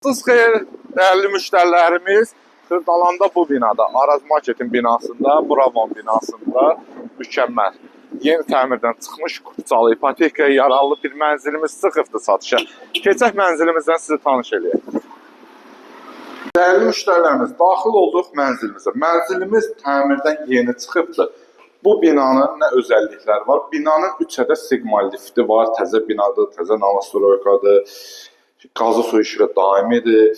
Siz xeyir, dəyərli müştərilərimiz, Xırdalanda bu binada, Araz Marketin binasında, Buravon binasında mükəmməl, yeni təmirdən çıxmış kupçalı, ipotekaya yararlı bir mənzilimiz çıxıbdır satışa. Keçək mənzilimizdən sizi tanış edəyək. Dəyərli müştərilərimiz, daxil olduq mənzilimizə. Mənzilimiz təmirdən yeni çıxıbdır. Bu binanın nə özəllikləri var? Binanın 3 ədəd siqmal lifti var, təzə binadır, təzə novostroykadır. Qazı su işığı daimidir.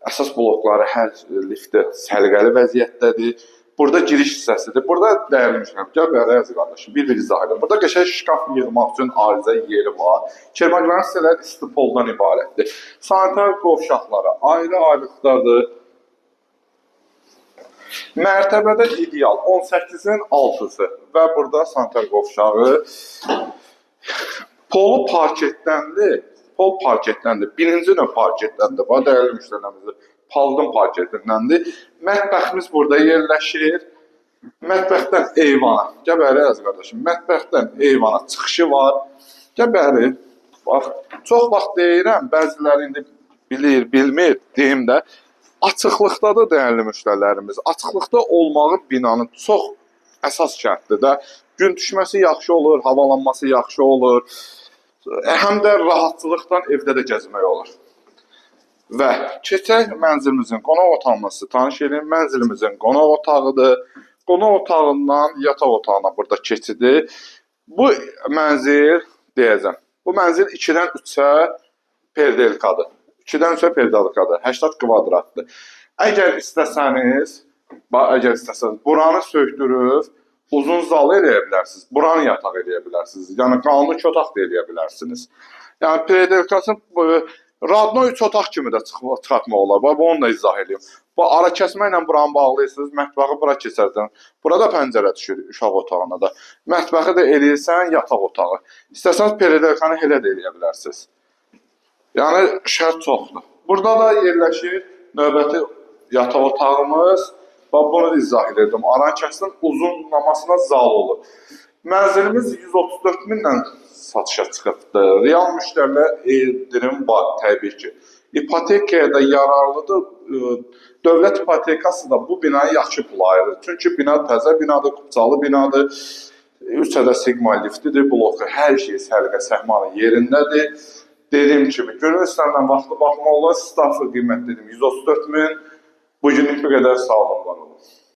Əsas blokları hər lifti səliqəli vəziyyətdədir. Burada giriş hissəsidir. Burada dəyərli müştərim, gəl bəli əziz qardaşım, bir izah edim. Burada qəşəng şkaf yığmaq üçün arizə yeri var. Kermaqların hissələri isti poldan ibarətdir. Sanitar qovşaqları ayrı-ayrılıqdadır. Mərtəbədə ideal 18-in 6-sı və burada sanitar qovşağı polu parketdəndir. Pol parketdəndir. Birinci növ parketdəndir. Bu dəyərli müştərilərimizdir. Palıdın parketindəndir. Mətbəximiz burada yerləşir. Mətbəxdən eyvana. Gəl bəri əziz qardaşım. Mətbəxdən eyvana çıxışı var. Gəl bəri. Bax, çox vaxt deyirəm, bəziləri indi bilir, bilmir, deyim də. Açıqlıqdadır dəyərli müştərilərimiz. Açıqlıqda olmağı binanın çox əsas şərtdir də. Gün düşməsi yaxşı olur, havalanması yaxşı olur. Həm də rahatçılıqdan evdə də gəzmək olur. Və keçək mənzilimizin qonaq otağımızı tanış edin. Mənzilimizin qonaq otağıdır. Qonaq otağından yataq otağına burada keçidir. Bu mənzil, deyəcəm, bu mənzil 2-dən 3-ə perdelkadır. 2-dən 3-ə perdelkadır. 80 kvadratdır. Əgər istəsəniz, buranı söktürüb, uzun zal eləyə bilərsiniz, buranı yataq eləyə bilərsiniz, yəni qanlı 2 otaq da eləyə bilərsiniz. Yəni perdelkasını radno 3 otaq kimi də çıxartmaq olar. Bunu da izah edeyim. Bu ara kəsmə ilə buranı bağlayırsınız, mətbəxi bura keçərsən. Burada pəncərə düşür uşaq otağına da. Mətbəxi də eləyirsən yataq otağı. İstəsəniz perdelkanı elə də eləyə bilərsiniz. Yəni şərt çoxdur. Burada da yerləşir növbəti yataq otağımız. Bunu da izah edirdim. Arankəsin uzunlamasına zal olur. Mənzilimiz 134 minlə satışa çıxıbdır. Real müştərilər endirim var təbii ki. İpotekaya da yararlıdır. Dövlət ipotekası da bu binayı yaxşı pul ayırır. Çünki bina təzə binadır, kupçalı binadır. 3 ədəd siqmal liftidir, bloku, hər şey səliqə səhmanı yerindədir. Dediyim kimi, gönül istənilən vaxtı baxmaq olar. Staffı qiymət dedim 134 min. Bugünlük bu qədər sağ olun, var olun.